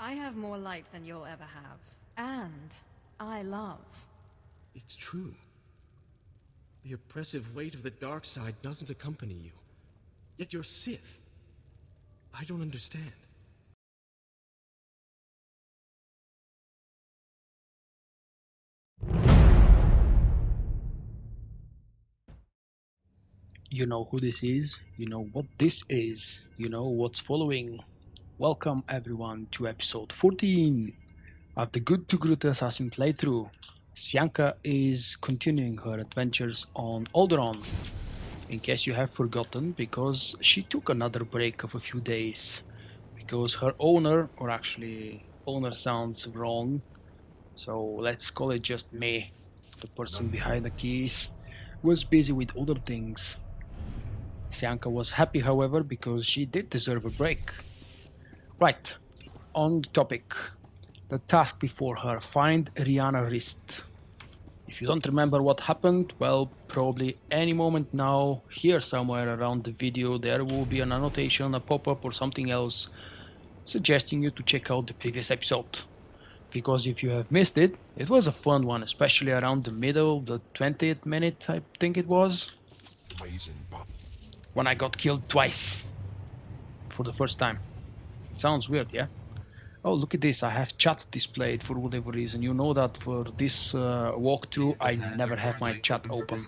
I have more light than you'll ever have. And I love. It's true. The oppressive weight of the dark side doesn't accompany you. Yet you're Sith. I don't understand. You know who this is, you know what this is, you know what's following. Welcome everyone to episode 14 of the Good Togruta Assassin playthrough. Sianka is continuing her adventures on Alderaan, in case you have forgotten, because she took another break of a few days, because her owner, or actually owner sounds wrong, so let's call it just me, the person behind the keys, was busy with other things. Sianka was happy, however, because she did deserve a break. Right, on the topic. The task before her, find Rihanna wrist. If you don't remember what happened, well, probably any moment now, here somewhere around the video, there will be an annotation, a pop-up or something else, suggesting you to check out the previous episode. Because if you have missed it, it was a fun one, especially around the middle, the 20th minute, I think it was, when I got killed twice for the first time. It sounds weird, yeah? Oh, look at this, I have chat displayed for whatever reason. You know that for this walkthrough, I never have my chat open.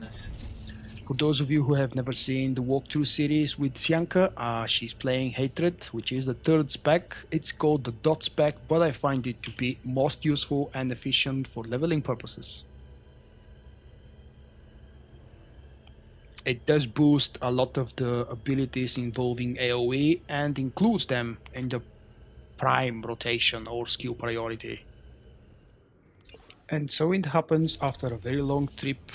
For those of you who have never seen the walkthrough series with Sianka, she's playing Hatred, which is the third spec. It's called the dot spec, but I find it to be most useful and efficient for leveling purposes. It does boost a lot of the abilities involving AoE and includes them in the prime rotation or skill priority. And so it happens after a very long trip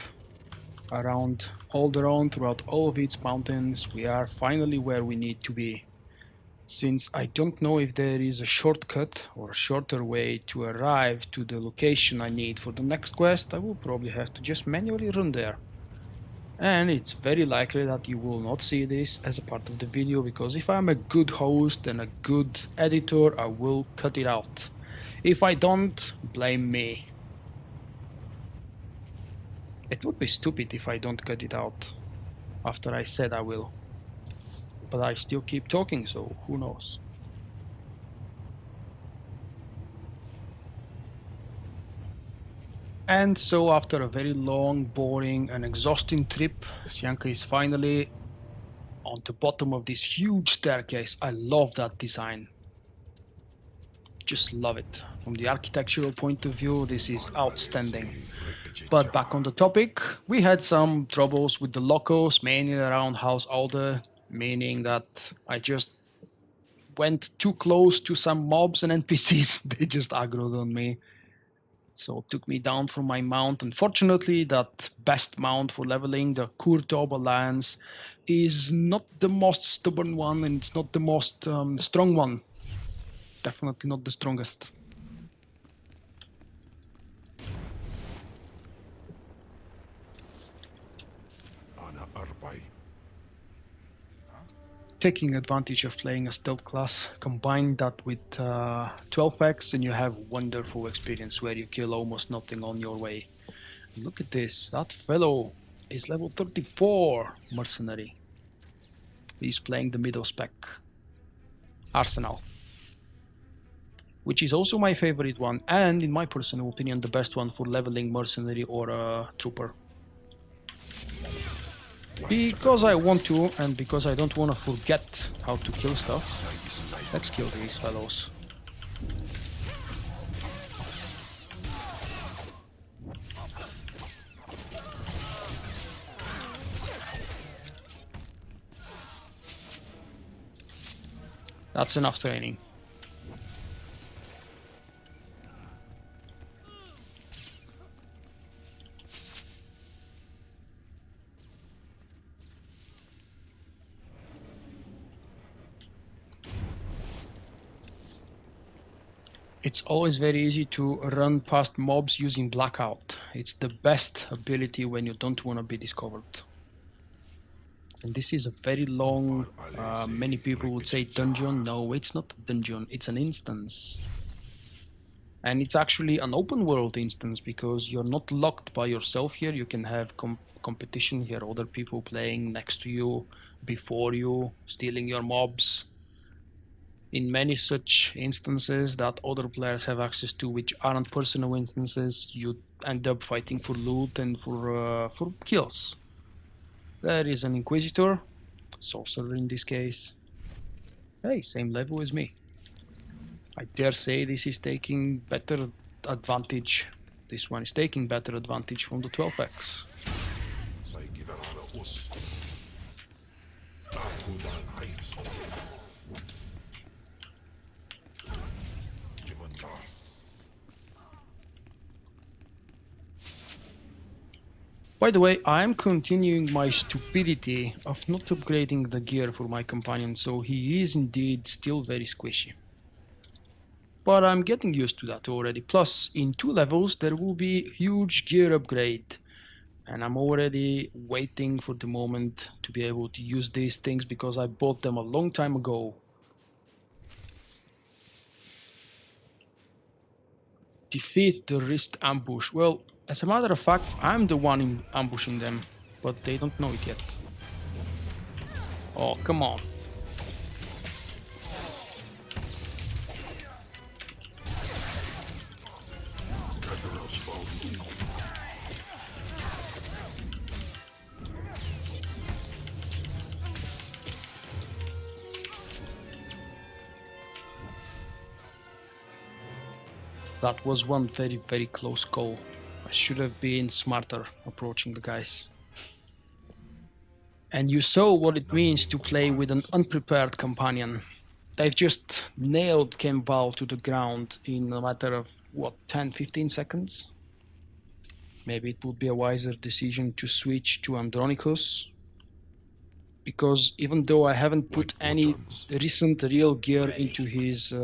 around Alderaan throughout all of its mountains, we are finally where we need to be. Since I don't know if there is a shortcut or a shorter way to arrive to the location I need for the next quest, I will probably have to just manually run there. And it's very likely that you will not see this as a part of the video, because if I'm a good host and a good editor, I will cut it out. If I don't, blame me. It would be stupid if I don't cut it out after I said I will. But I still keep talking, so who knows. And so after a very long, boring and exhausting trip, Sianka is finally on the bottom of this huge staircase. I love that design. Just love it. From the architectural point of view, this is outstanding. But back on the topic, we had some troubles with the locals, mainly around House Alder, meaning that I just went too close to some mobs and NPCs. They just aggroed on me. So it took me down from my mount. Unfortunately, that best mount for leveling, the Kurtob Alliance, is not the most stubborn one, and it's not the most strong one. Definitely not the strongest. Taking advantage of playing a stealth class, combine that with 12x and you have wonderful experience where you kill almost nothing on your way. Look at this, that fellow is level 34 mercenary. He's playing the middle spec Arsenal, which is also my favorite one, and in my personal opinion the best one for leveling mercenary or a trooper. Because I want to, and because I don't want to forget how to kill stuff, let's kill these fellows. That's enough training. It's always very easy to run past mobs using Blackout. It's the best ability when you don't want to be discovered. And this is a very long, many people would say dungeon. No, it's not a dungeon, it's an instance. And it's actually an open world instance because you're not locked by yourself here. You can have competition here, other people playing next to you, before you, stealing your mobs. In many such instances that other players have access to, which aren't personal instances, you end up fighting for loot and for kills. There is an Inquisitor, sorcerer in this case. Hey, same level as me. I dare say this is taking better advantage. This one is taking better advantage from the 12x. By the way, I am continuing my stupidity of not upgrading the gear for my companion, so he is indeed still very squishy. But I'm getting used to that already. Plus, in 2 levels there will be huge gear upgrade. And I'm already waiting for the moment to be able to use these things because I bought them a long time ago. Defeat the wrist ambush. Well, as a matter of fact, I'm the one ambushing them, but they don't know it yet. Oh, come on. That was one very, very close call. I should have been smarter approaching the guys. And you saw what it means to play with an unprepared companion. They've just nailed Kemval to the ground in a matter of, what, 10-15 seconds? Maybe it would be a wiser decision to switch to Andronicus. Because even though I haven't put any recent real gear into his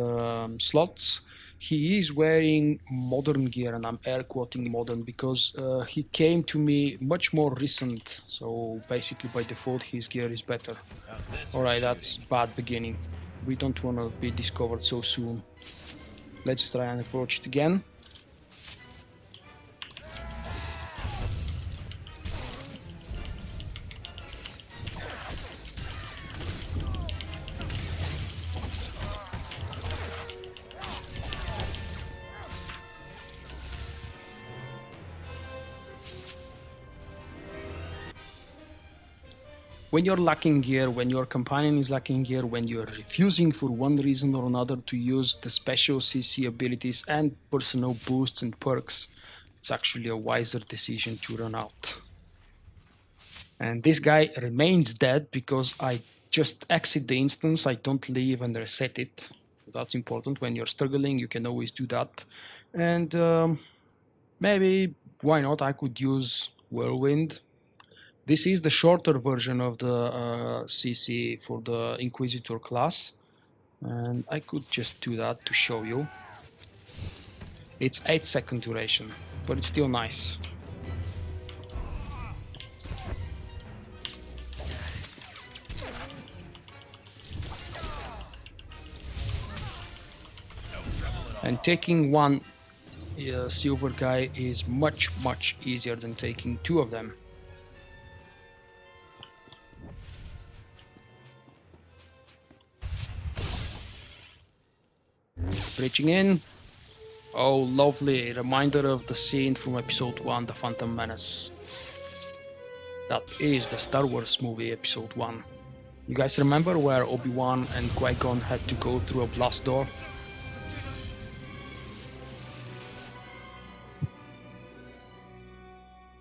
slots, he is wearing modern gear, and I'm air quoting modern because he came to me much more recent, so basically by default his gear is better. Alright, that's bad beginning. We don't want to be discovered so soon. Let's try and approach it again. When you're lacking gear, when your companion is lacking gear, when you're refusing for one reason or another to use the special CC abilities and personal boosts and perks, it's actually a wiser decision to run out. And this guy remains dead because I just exit the instance, I don't leave and reset it. That's important. When you're struggling, you can always do that. And maybe, why not, I could use Whirlwind. This is the shorter version of the CC for the Inquisitor class, and I could just do that to show you. It's 8-second duration, but it's still nice. And taking one silver guy is much easier than taking 2 of them. Breaching in. Oh, lovely. Reminder of the scene from episode 1, The Phantom Menace. That is the Star Wars movie, episode 1. You guys remember where Obi-Wan and Qui-Gon had to go through a blast door?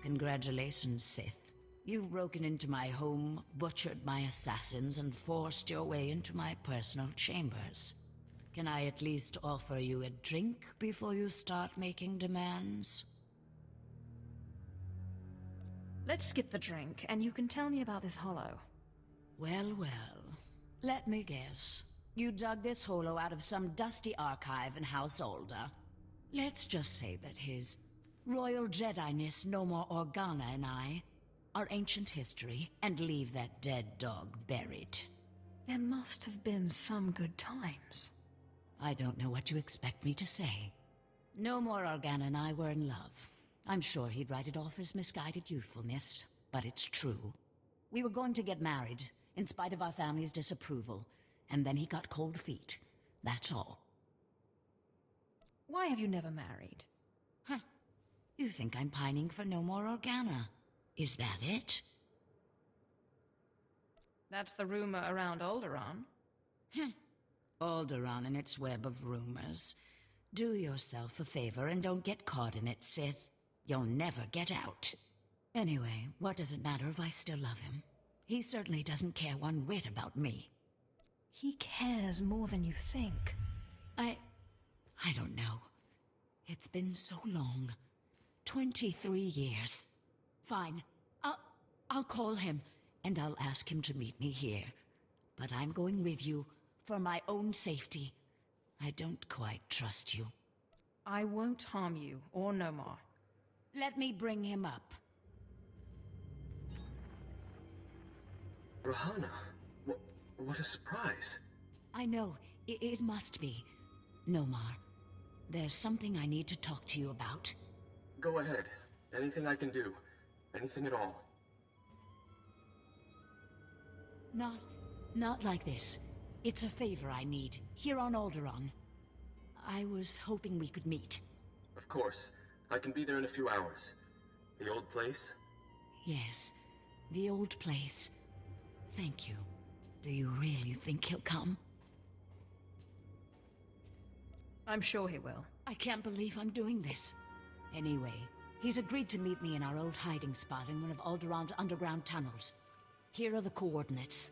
Congratulations, Sith. You've broken into my home, butchered my assassins, and forced your way into my personal chambers. Can I at least offer you a drink before you start making demands? Let's skip the drink, and you can tell me about this hollow. Well, let me guess. You dug this hollow out of some dusty archive in House Alder. Let's just say that his Royal Jedi-ness No More Organa and I are ancient history, and leave that dead dog buried. There must have been some good times. I don't know what you expect me to say. No more Organa and I were in love. I'm sure he'd write it off as misguided youthfulness, but it's true. We were going to get married, in spite of our family's disapproval, and then he got cold feet. That's all. Why have you never married? Huh. You think I'm pining for no more Organa? Is that it? That's the rumor around Alderaan. Alderaan and its web of rumors. Do yourself a favor and don't get caught in it, Sith. You'll never get out. Anyway, what does it matter if I still love him? He certainly doesn't care one whit about me. He cares more than you think. I don't know. It's been so long. 23 years. Fine. I'll call him, and I'll ask him to meet me here. But I'm going with you, for my own safety. I don't quite trust you. I won't harm you, or Nomar. Let me bring him up. Rahana, what a surprise. I know, it must be. Nomar, there's something I need to talk to you about. Go ahead. Anything I can do. Anything at all. Not like this. It's a favor I need, here on Alderaan. I was hoping we could meet. Of course. I can be there in a few hours. The old place? Yes, the old place. Thank you. Do you really think he'll come? I'm sure he will. I can't believe I'm doing this. Anyway, he's agreed to meet me in our old hiding spot in one of Alderaan's underground tunnels. Here are the coordinates.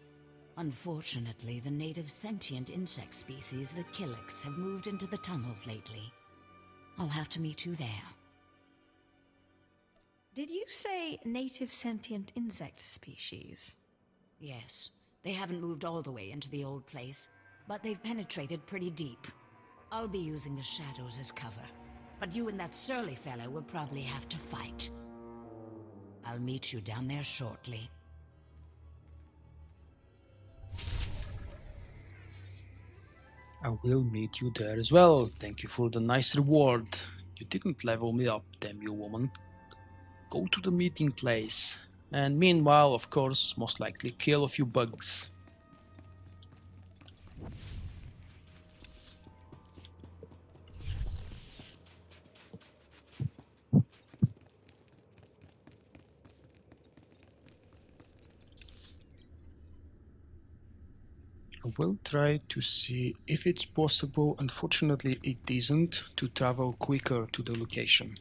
Unfortunately, the native sentient insect species, the Killiks, have moved into the tunnels lately. I'll have to meet you there. Did you say native sentient insect species? Yes. They haven't moved all the way into the old place, but they've penetrated pretty deep. I'll be using the shadows as cover, but you and that surly fellow will probably have to fight. I'll meet you down there shortly. I will meet you there as well. Thank you for the nice reward. You didn't level me up, damn you woman. Go to the meeting place. And meanwhile, of course, most likely kill a few bugs. I will try to see if it's possible, unfortunately it isn't, to travel quicker to the location.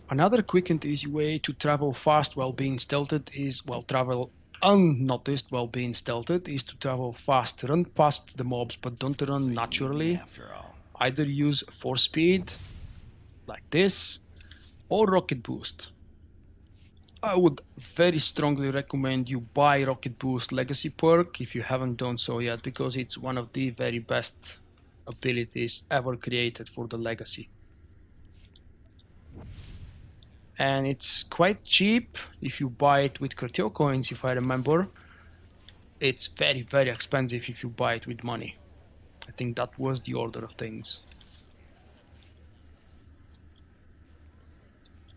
Another quick and easy way to travel fast while being stealthed is, well, travel unnoticed while being stealthed is to travel fast. Run past the mobs, but don't run naturally. Either use force speed, like this, or rocket boost. I would very strongly recommend you buy Rocket Boost Legacy perk if you haven't done so yet, because it's one of the very best abilities ever created for the Legacy. And it's quite cheap if you buy it with Cartel coins, if I remember. It's very, very expensive if you buy it with money. I think that was the order of things.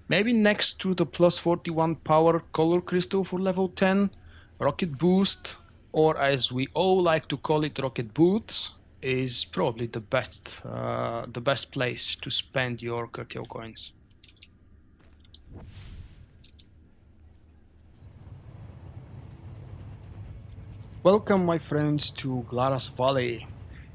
Maybe next to the plus 41 power color crystal for level 10, Rocket Boost, or as we all like to call it, Rocket Boots, is probably the best place to spend your Cartel coins. Welcome, my friends, to Glaras Valley.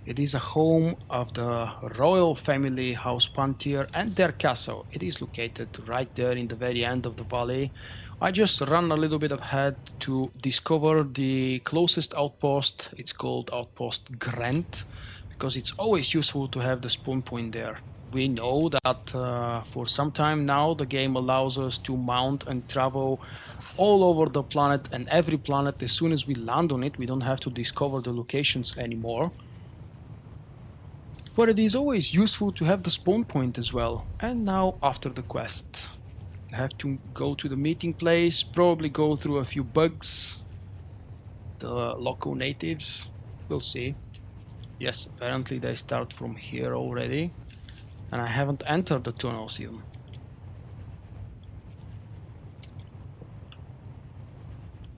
It is a home of the royal family House Pantier and their castle. It is located right there in the very end of the valley. I just ran a little bit ahead to discover the closest outpost. It's called Outpost Grant, because it's always useful to have the spawn point there. We know that for some time now the game allows us to mount and travel all over the planet, and every planet, as soon as we land on it, we don't have to discover the locations anymore. But it is always useful to have the spawn point as well. And now, after the quest, I have to go to the meeting place, probably go through a few bugs, the local natives. We'll see. Yes, apparently they start from here already. And I haven't entered the tunnels even.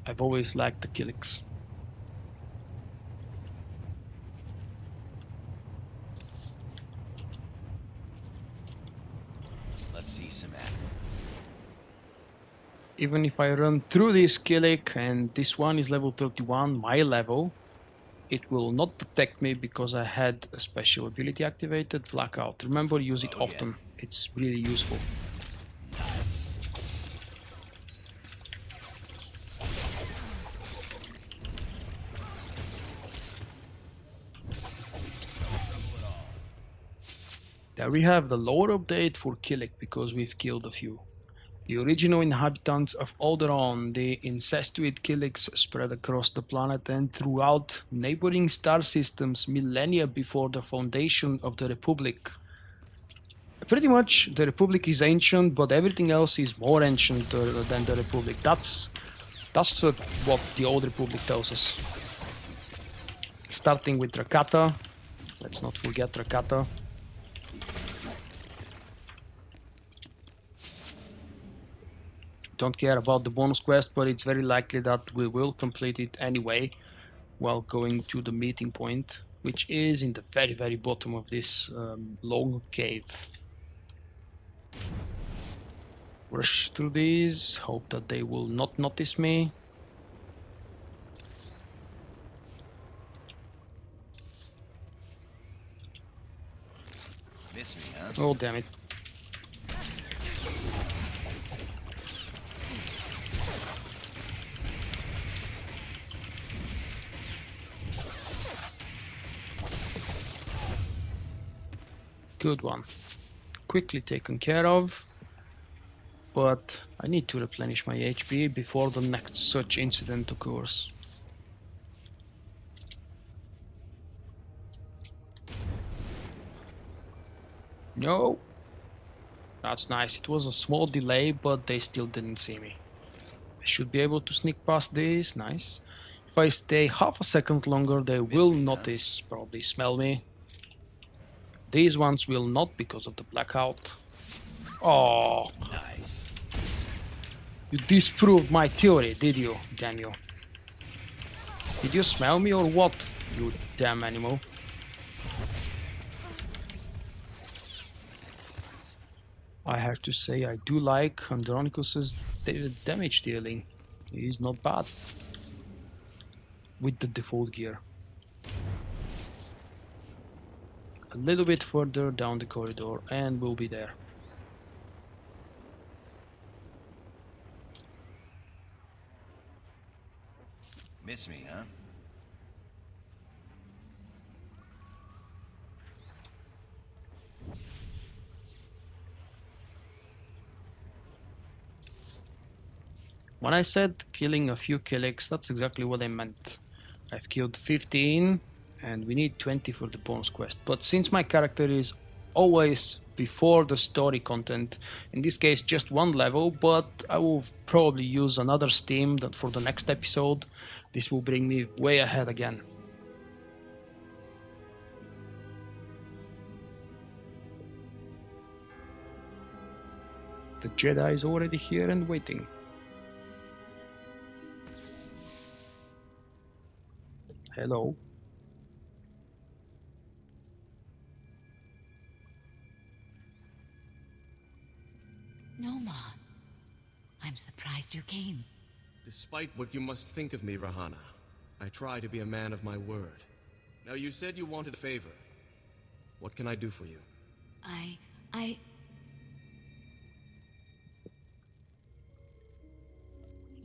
I've always liked the Killiks. Let's see some action. Even if I run through this Killik and this one is level 31, my level, it will not detect me because I had a special ability activated, Blackout. Remember, use it often. Yeah. It's really useful. Nice. There we have the lore update for Killik because we've killed a few. The original inhabitants of Alderaan, the incestuous Killiks spread across the planet and throughout neighboring star systems millennia before the foundation of the Republic. Pretty much the Republic is ancient, but everything else is more ancient than the Republic. That's what the old Republic tells us. Starting with Rakata. Let's not forget Rakata. Don't care about the bonus quest, but it's very likely that we will complete it anyway while going to the meeting point, which is in the very bottom of this long cave. Rush through these, hope that they will not notice me. Miss me, huh? Oh, damn it. Good one. Quickly taken care of. But I need to replenish my HP before the next such incident occurs. No. That's nice. It was a small delay, but they still didn't see me. I should be able to sneak past this. Nice. If I stay half a second longer, they will notice. Probably smell me. These ones will not because of the blackout. Oh. Nice. You disproved my theory, did you, Daniel? Did you smell me or what, you damn animal? I have to say I do like Andronicus's damage dealing. He's not bad with the default gear. A little bit further down the corridor and we'll be there. Miss me, huh? When I said killing a few Killiks, that's exactly what I meant. I've killed 15 and we need 20 for the bonus quest. But since my character is always before the story content, in this case just one level, but I will probably use another Steam that for the next episode. This will bring me way ahead again. The Jedi is already here and waiting. Hello. Nomon, I'm surprised you came. Despite what you must think of me, Rahana, I try to be a man of my word. Now, you said you wanted a favor. What can I do for you?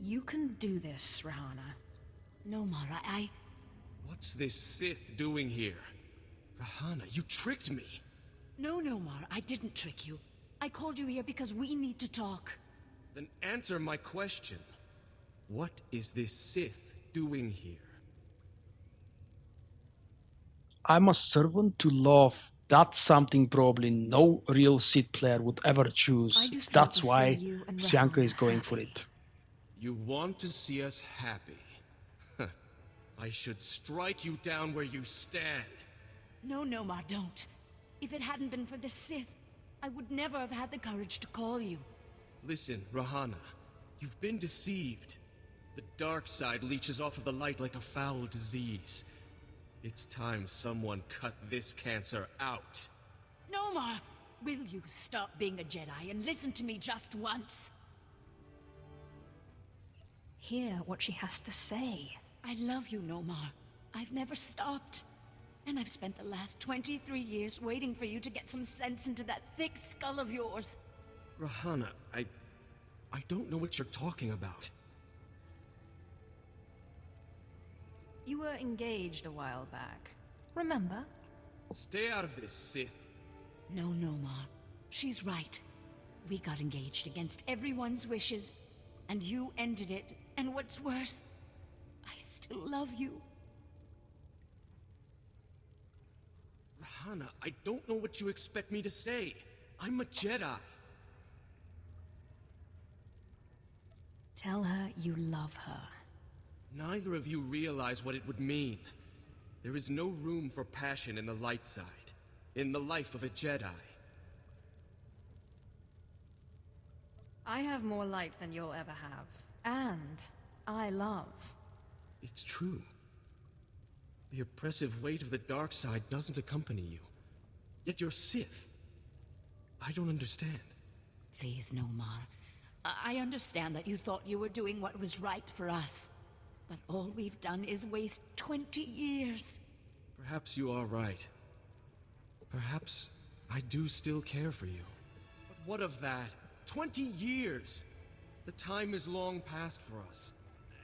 You can do this, Rahana. Nomar, What's this Sith doing here? Rahana, you tricked me! No, Nomar, I didn't trick you. I called you here because we need to talk. Then answer my question. What is this Sith doing here? I'm a servant to love. That's something probably no real Sith player would ever choose. That's why Sianka is going for it. You want to see us happy? I should strike you down where you stand. No, Nomar, don't. If it hadn't been for the Sith, I would never have had the courage to call you. Listen, Rahana, you've been deceived. The dark side leeches off of the light like a foul disease. It's time someone cut this cancer out. Nomar, will you stop being a Jedi and listen to me just once? Hear what she has to say. I love you, Nomar. I've never stopped. And I've spent the last 23 years waiting for you to get some sense into that thick skull of yours. Rahana, I don't know what you're talking about. You were engaged a while back. Remember? Stay out of this, Sith. No, Nomar. She's right. We got engaged against everyone's wishes, and you ended it. And what's worse, I still love you. Rahana, I don't know what you expect me to say. I'm a Jedi. Tell her you love her. Neither of you realize what it would mean. There is no room for passion in the light side, in the life of a Jedi. I have more light than you'll ever have. And I love. It's true. The oppressive weight of the dark side doesn't accompany you. Yet you're Sith. I don't understand. Please, Nomar. I understand that you thought you were doing what was right for us. But all we've done is waste 20 years. Perhaps you are right. Perhaps I do still care for you. But what of that? 20 years! The time is long past for us.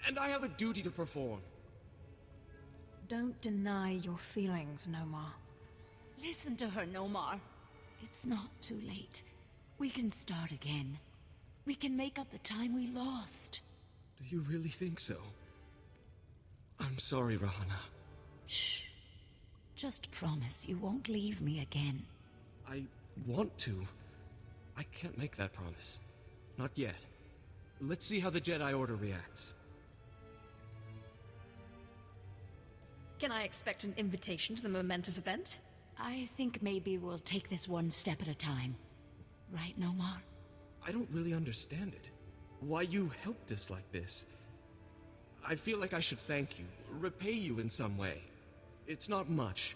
And I have a duty to perform. Don't deny your feelings, Nomar. Listen to her, Nomar. It's not too late. We can start again. We can make up the time we lost. Do you really think so? I'm sorry, Rahana. Shh. Just promise you won't leave me again. I want to. I can't make that promise. Not yet. Let's see how the Jedi Order reacts. Can I expect an invitation to the momentous event? I think maybe we'll take this one step at a time. Right, Nomar? I don't really understand it. Why you helped us like this. I feel like I should thank you, repay you in some way. It's not much,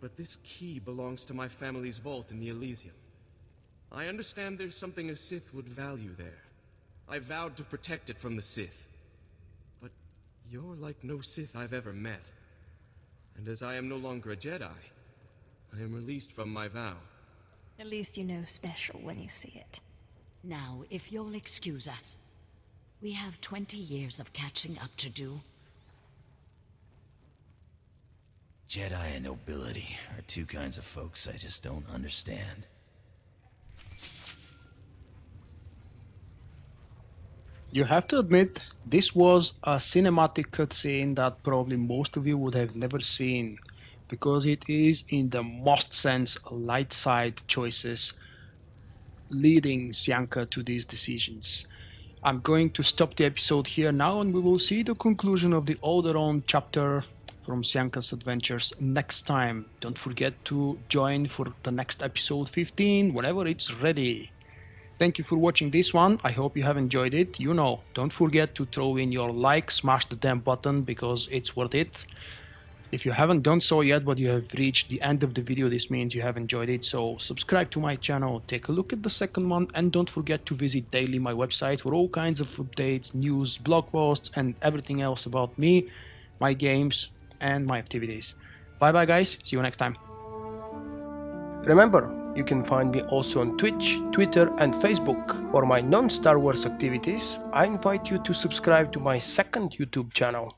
but this key belongs to my family's vault in the Elysium. I understand there's something a Sith would value there. I vowed to protect it from the Sith. But you're like no Sith I've ever met. And as I am no longer a Jedi, I am released from my vow. At least you know special when you see it. Now, if you'll excuse us, we have 20 years of catching up to do. Jedi and nobility are two kinds of folks I just don't understand. You have to admit, this was a cinematic cutscene that probably most of you would have never seen, because it is in the most sense light side choices leading Sianka to these decisions. I'm going to stop the episode here now, and we will see the conclusion of the Alderaan chapter from Sianka's adventures next time. Don't forget to join for the next episode 15 whenever it's ready. Thank you for watching this one. I hope you have enjoyed it. You know, don't forget to throw in your like, smash the damn button because it's worth it. If you haven't done so yet, but you have reached the end of the video, this means you have enjoyed it. So subscribe to my channel, take a look at the second one, and don't forget to visit daily my website for all kinds of updates, news, blog posts, and everything else about me, my games, and my activities. Bye bye guys, see you next time. Remember, you can find me also on Twitch, Twitter and Facebook. For my non-Star Wars activities, I invite you to subscribe to my second YouTube channel.